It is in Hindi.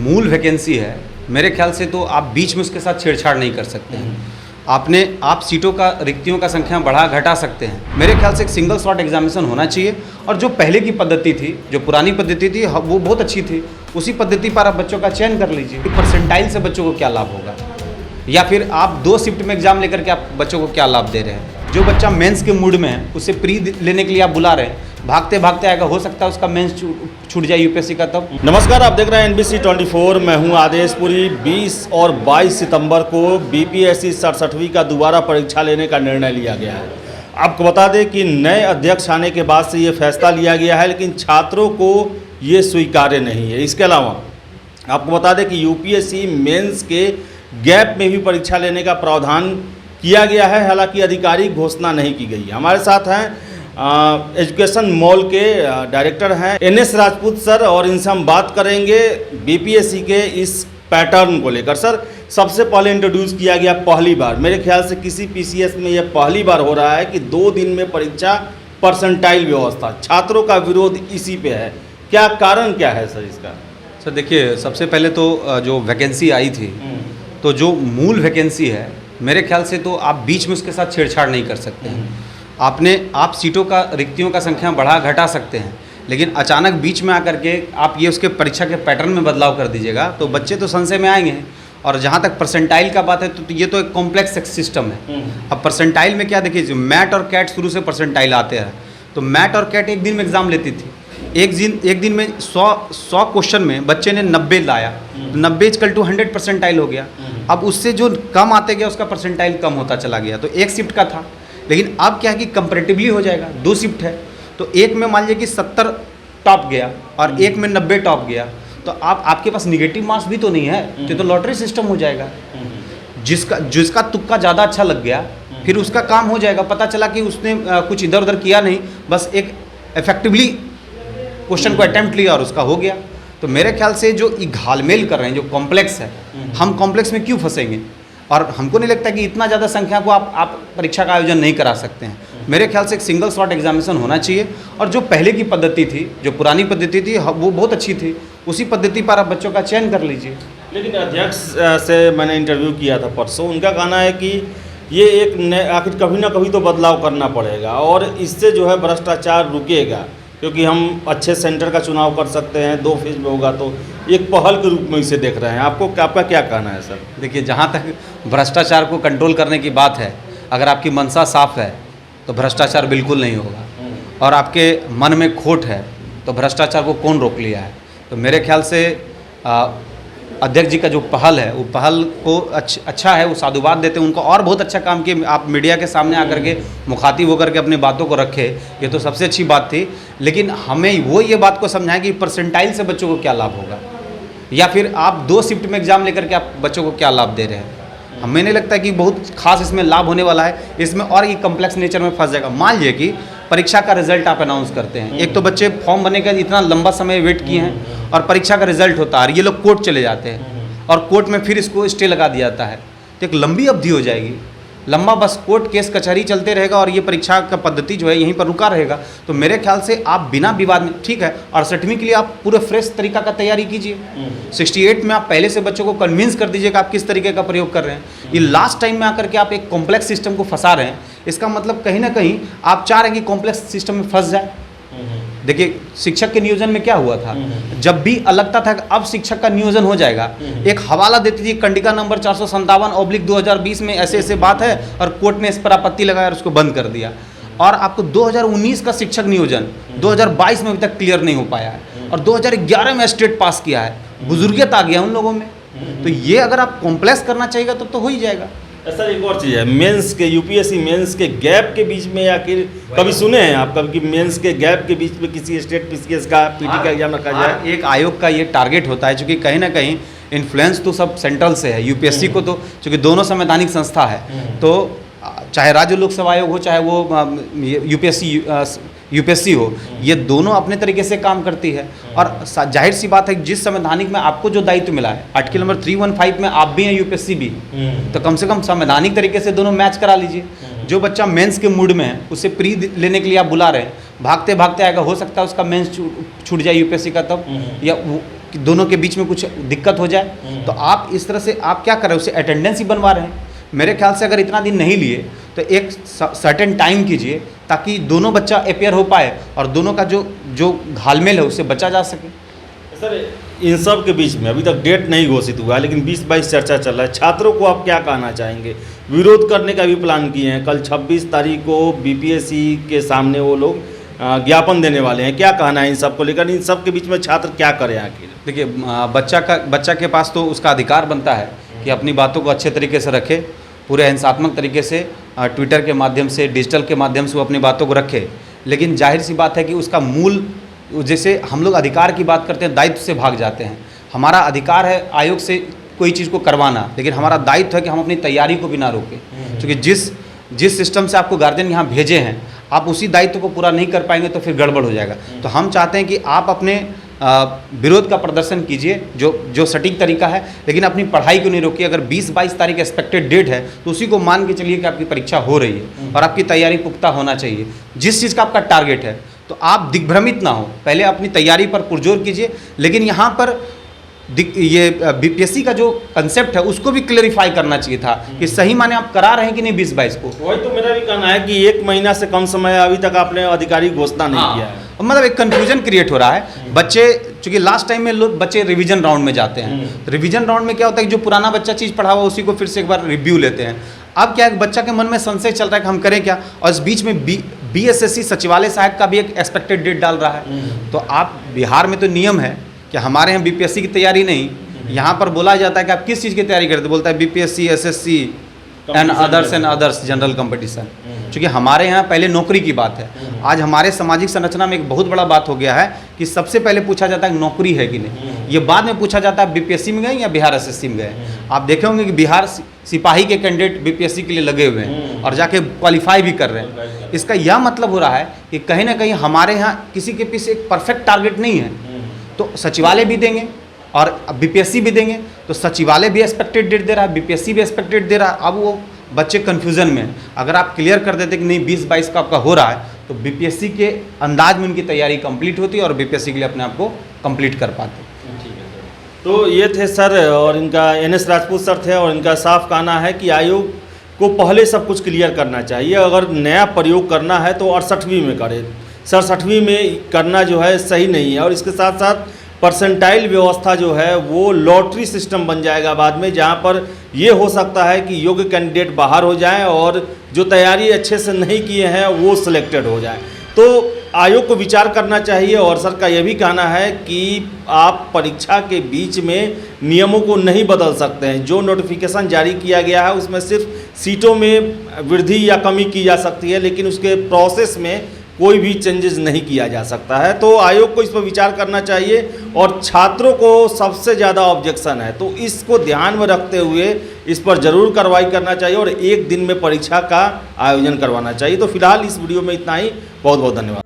मूल वैकेंसी है, मेरे ख्याल से तो आप बीच में उसके साथ छेड़छाड़ नहीं कर सकते हैं। आप सीटों का रिक्तियों का संख्या बढ़ा घटा सकते हैं। मेरे ख्याल से एक सिंगल स्लॉट एग्जामिनेशन होना चाहिए, और जो पहले की पद्धति थी, जो पुरानी पद्धति थी, वो बहुत अच्छी थी। उसी पद्धति पर आप बच्चों का चयन कर लीजिए। परसेंटाइल से बच्चों को क्या लाभ होगा, या फिर आप 2 शिफ्ट में एग्जाम लेकर के आप बच्चों को क्या लाभ दे रहे हैं। जो बच्चा मेंस के मूड में है, उसे प्री लेने के लिए आप बुला रहे हैं, भागते भागते आएगा, हो सकता है उसका मेंस छूट जाए यूपीएससी का। तब नमस्कार, आप देख रहे हैं NBC 24। मैं हूं आदेशपुरी। 20 और 22 सितंबर को बीपीएससी 67वीं का दोबारा परीक्षा लेने का निर्णय लिया गया है। आपको बता दें कि नए अध्यक्ष आने के बाद से ये फैसला लिया गया है, लेकिन छात्रों को ये स्वीकार्य नहीं है। इसके अलावा आपको बता दें कि यूपीएससी मेंस के गैप में भी परीक्षा लेने का प्रावधान किया गया है, हालांकि आधिकारिक घोषणा नहीं की गई है। हमारे साथ हैं एजुकेशन मॉल के डायरेक्टर हैं NS राजपूत सर, और इनसे हम बात करेंगे बीपीएससी के इस पैटर्न को लेकर। सर, सबसे पहले इंट्रोड्यूस किया गया पहली बार, मेरे ख्याल से किसी पीसीएस में यह पहली बार हो रहा है कि 2 दिन में परीक्षा, परसेंटाइल व्यवस्था। छात्रों का विरोध इसी पे है, क्या कारण क्या है सर इसका? सर देखिए, सबसे पहले तो जो वैकेंसी आई थी, तो जो मूल वैकेंसी है, मेरे ख्याल से तो आप बीच में उसके साथ छेड़छाड़ नहीं कर सकते हैं। आप सीटों का रिक्तियों का संख्या बढ़ा घटा सकते हैं, लेकिन अचानक बीच में आकर के आप ये उसके परीक्षा के पैटर्न में बदलाव कर दीजिएगा तो बच्चे तो संशय में आएंगे। और जहाँ तक परसेंटाइल का बात है, तो ये तो एक कॉम्प्लेक्स सिस्टम है। अब परसेंटाइल में क्या, देखिए, मैट और कैट शुरू से परसेंटाइल आते हैं, तो मैट और कैट एक दिन में एग्जाम लेती थी। एक दिन में 100 क्वेश्चन में बच्चे ने 90 लाया, तो 90 = 100 परसेंटाइल हो गया। अब उससे जो कम आते गया उसका परसेंटाइल कम होता चला गया। तो एक शिफ्ट का था, लेकिन अब क्या है कि कंपैरेटिवली हो जाएगा। 2 शिफ्ट है, तो एक में मान लीजिए कि 70 टॉप गया और एक में 90 टॉप गया, तो आपके पास निगेटिव मार्क्स भी तो नहीं है, तो लॉटरी सिस्टम हो जाएगा। जिसका तुक्का ज़्यादा अच्छा लग गया, फिर उसका काम हो जाएगा। पता चला कि उसने कुछ इधर उधर किया नहीं, बस एक इफेक्टिवली क्वेश्चन को अटेम्प्ट लिया और उसका हो गया। तो मेरे ख्याल से जो घालमेल कर रहे हैं, जो कॉम्प्लेक्स है, हम कॉम्प्लेक्स में क्यों फंसेंगे? और हमको नहीं लगता कि इतना ज़्यादा संख्या को आप परीक्षा का आयोजन नहीं करा सकते हैं। मेरे ख्याल से एक सिंगल स्लॉट एग्जामिनेशन होना चाहिए, और जो पहले की पद्धति थी, जो पुरानी पद्धति थी, वो बहुत अच्छी थी। उसी पद्धति पर आप बच्चों का चयन कर लीजिए। लेकिन अध्यक्ष से मैंने इंटरव्यू किया था परसों, उनका कहना है कि ये एक आखिर कभी ना कभी तो बदलाव करना पड़ेगा, और इससे जो है भ्रष्टाचार रुकेगा, क्योंकि हम अच्छे सेंटर का चुनाव कर सकते हैं, 2 फेज में होगा, तो एक पहल के रूप में इसे देख रहे हैं। आपका क्या कहना है सर? देखिए, जहाँ तक भ्रष्टाचार को कंट्रोल करने की बात है, अगर आपकी मंशा साफ है तो भ्रष्टाचार बिल्कुल नहीं होगा, और आपके मन में खोट है तो भ्रष्टाचार को कौन रोक लिया है? तो मेरे ख्याल से अध्यक्ष जी का जो पहल है, वो पहल को अच्छा है, वो साधुवाद देते हैं उनको, और बहुत अच्छा काम किए। आप मीडिया के सामने आकर के मुखातिब होकर के अपनी बातों को रखे, ये तो सबसे अच्छी बात थी। लेकिन हमें वो ये बात को समझाएं कि परसेंटाइल से बच्चों को क्या लाभ होगा, या फिर आप 2 शिफ्ट में एग्जाम लेकर के आप बच्चों को क्या लाभ दे रहे हैं। हमें नहीं लगता कि बहुत खास इसमें लाभ होने वाला है। इसमें और ये कम्प्लेक्स नेचर में फंस जाएगा। मान लीजिए कि परीक्षा का रिजल्ट आप अनाउंस करते हैं, एक तो बच्चे फॉर्म भरने का इतना लंबा समय वेट किए हैं, और परीक्षा का रिजल्ट होता है, और ये लोग कोर्ट चले जाते हैं, और कोर्ट में फिर इसको स्टे लगा दिया जाता है, तो एक लंबी अवधि हो जाएगी। लंबा बस कोर्ट केस कचहरी चलते रहेगा, और ये परीक्षा का पद्धति जो है यहीं पर रुका रहेगा। तो मेरे ख्याल से आप बिना विवाद में, ठीक है, 68वीं के लिए आप पूरे फ्रेश तरीका का तैयारी कीजिए। 68 में आप पहले से बच्चों को कन्विंस कर दीजिए कि आप किस तरीके का प्रयोग कर रहे हैं। ये लास्ट टाइम में आकर के आप एक कॉम्प्लेक्स सिस्टम को फंसा रहे हैं, इसका मतलब कहीं ना कहीं आप चाह रहे हैं कि कॉम्प्लेक्स सिस्टम में फंस जाए। देखिए, शिक्षक के नियोजन में क्या हुआ था, जब भी लगता था कि अब शिक्षक का नियोजन हो जाएगा, एक हवाला देती थी, कंडिका नंबर 457/2020 में ऐसे ऐसे बात है, और कोर्ट ने इस पर आपत्ति लगाया और उसको बंद कर दिया। और आपको 2019 का शिक्षक नियोजन 2022 में अभी तक क्लियर नहीं हो पाया है, और 2011 में स्टेट पास किया है। बुजुर्गियत आ गया उन लोगों में। तो ये अगर आप कॉम्प्लेक्स करना चाहिएगा तो हो ही जाएगा। सर, एक और चीज़ है, मेंस के यूपीएससी मेंस के गैप के बीच में, आखिर कभी सुने हैं आप कभी कि मेंस के गैप के बीच में किसी स्टेट पीसीएस का पीटी का एग्जाम रखा जाए? एक आयोग का ये टारगेट होता है, क्योंकि कहीं ना कहीं इन्फ्लुएंस तो सब सेंट्रल से है। यूपीएससी को तो, चूँकि दोनों संवैधानिक संस्था है, तो चाहे राज्य लोक सेवा आयोग हो, चाहे वो यूपीएससी हो, ये दोनों अपने तरीके से काम करती है। और जाहिर सी बात है, जिस संवैधानिक में आपको जो दायित्व मिला है, आर्टिकल नंबर 315 में आप भी हैं, यूपीएससी भी, तो कम से कम संवैधानिक तरीके से दोनों मैच करा लीजिए। जो बच्चा मेंस के मूड में है, उसे प्री लेने के लिए आप बुला रहे हैं, भागते भागते आएगा, हो सकता है उसका मेंस छूट जाए यूपीएससी का। तब या कि दोनों के बीच में कुछ दिक्कत हो जाए, तो आप इस तरह से आप क्या कर रहे हो, उसे अटेंडेंस ही बनवा रहे हैं। मेरे ख्याल से अगर इतना दिन नहीं लिए तो एक सर्टेन टाइम कीजिए ताकि दोनों बच्चा अपेयर हो पाए और दोनों का जो घालमेल है उससे बचा जा सके। सर, इन सब के बीच में अभी तक डेट नहीं घोषित हुआ है, लेकिन 20-22 चर्चा चल रहा है। छात्रों को आप क्या कहना चाहेंगे? विरोध करने का भी प्लान किए हैं, कल 26 तारीख को बीपीएससी के सामने वो लोग ज्ञापन देने वाले हैं। क्या कहना है इन सब को लेकर? इन सब के बीच में छात्र क्या करें आखिर? देखिए, बच्चा के पास तो उसका अधिकार बनता है कि अपनी बातों को अच्छे तरीके से रखे, पूरे हिंसात्मक तरीके से ट्विटर के माध्यम से, डिजिटल के माध्यम से वो अपनी बातों को रखे। लेकिन जाहिर सी बात है कि उसका मूल, जैसे हम लोग अधिकार की बात करते हैं, दायित्व से भाग जाते हैं। हमारा अधिकार है आयोग से कोई चीज़ को करवाना, लेकिन हमारा दायित्व है कि हम अपनी तैयारी को भी ना रोकें, क्योंकि जिस सिस्टम से आपको गार्जियन यहाँ भेजे हैं, आप उसी दायित्व को पूरा नहीं कर पाएंगे तो फिर गड़बड़ हो जाएगा। तो हम चाहते हैं कि आप अपने विरोध का प्रदर्शन कीजिए जो सटीक तरीका है, लेकिन अपनी पढ़ाई को नहीं रोकिए। अगर 20-22 तारीख एक्सपेक्टेड डेट है तो उसी को मान के चलिए कि आपकी परीक्षा हो रही है और आपकी तैयारी पुख्ता होना चाहिए। जिस चीज़ का आपका टारगेट है तो आप दिग्भ्रमित ना हो, पहले अपनी तैयारी पर पुरजोर कीजिए। लेकिन यहाँ पर ये बीपीएससी का जो कंसेप्ट है उसको भी क्लेरिफाई करना चाहिए था कि सही माने आप करा रहे हैं कि नहीं 20-22 को। वही तो मेरा भी कहना है कि 1 महीना से कम समय अभी तक आपने आधिकारिक घोषणा नहीं किया है। मतलब एक कंफ्यूजन क्रिएट हो रहा है। बच्चे, चूंकि लास्ट टाइम में लोग बच्चे रिवीजन राउंड में जाते हैं, तो रिवीजन राउंड में क्या होता है कि जो पुराना बच्चा चीज़ पढ़ा हुआ उसी को फिर से एक बार रिव्यू लेते हैं। अब क्या है, बच्चा के मन में संशय चल रहा है कि हम करें क्या, और इस बीच में बीएसएससी सचिवालय सहायक का भी एक एक्सपेक्टेड डेट डाल रहा है। तो आप, बिहार में तो नियम है कि हमारे यहाँ बीपीएससी की तैयारी नहीं, यहाँ पर बोला जाता है कि आप किस चीज़ की तैयारी करते, बोलता है BPSC, SSC and others general competition. क्योंकि हमारे यहाँ पहले नौकरी की बात है। आज हमारे सामाजिक संरचना में एक बहुत बड़ा बात हो गया है कि सबसे पहले पूछा जाता है नौकरी है कि नहीं, ये बाद में पूछा जाता है बीपीएससी में गए या बिहार एसएससी में गए। आप देखे होंगे कि बिहार सिपाही के कैंडिडेट बीपीएससी के लिए लगे हुए हैं और जाके क्वालिफाई भी कर रहे हैं। इसका यह मतलब हो रहा है कि कहीं ना कहीं हमारे यहाँ किसी के पीछे एक परफेक्ट टारगेट नहीं है। तो सचिवालय भी देंगे और बीपीएससी भी देंगे, तो सचिवालय भी एक्सपेक्टेड डेट दे रहा है, बीपीएससी भी एक्सपेक्टेड दे रहा है। अब वो बच्चे कन्फ्यूज़न में हैं। अगर आप क्लियर कर देते कि नहीं 20-22 का आपका हो रहा है, तो बीपीएससी के अंदाज में उनकी तैयारी कंप्लीट होती है और बीपीएससी के लिए अपने आप को कंप्लीट कर पाते। ठीक है सर। तो ये थे सर, और इनका NS राजपूत सर थे, और इनका साफ कहना है कि आयोग को पहले सब कुछ क्लियर करना चाहिए। अगर नया प्रयोग करना है तो 68वीं में करे, 67वीं में करना जो है सही नहीं है। और इसके साथ साथ परसेंटाइल व्यवस्था जो है वो लॉटरी सिस्टम बन जाएगा बाद में, जहाँ पर ये हो सकता है कि योग्य कैंडिडेट बाहर हो जाएं और जो तैयारी अच्छे से नहीं किए हैं वो सिलेक्टेड हो जाएं। तो आयोग को विचार करना चाहिए। और सर का यह भी कहना है कि आप परीक्षा के बीच में नियमों को नहीं बदल सकते हैं। जो नोटिफिकेशन जारी किया गया है उसमें सिर्फ सीटों में वृद्धि या कमी की जा सकती है, लेकिन उसके प्रोसेस में कोई भी चेंजेस नहीं किया जा सकता है। तो आयोग को इस पर विचार करना चाहिए। और छात्रों को सबसे ज़्यादा ऑब्जेक्शन है, तो इसको ध्यान में रखते हुए इस पर ज़रूर कार्रवाई करना चाहिए और 1 दिन में परीक्षा का आयोजन करवाना चाहिए। तो फिलहाल इस वीडियो में इतना ही। बहुत बहुत धन्यवाद।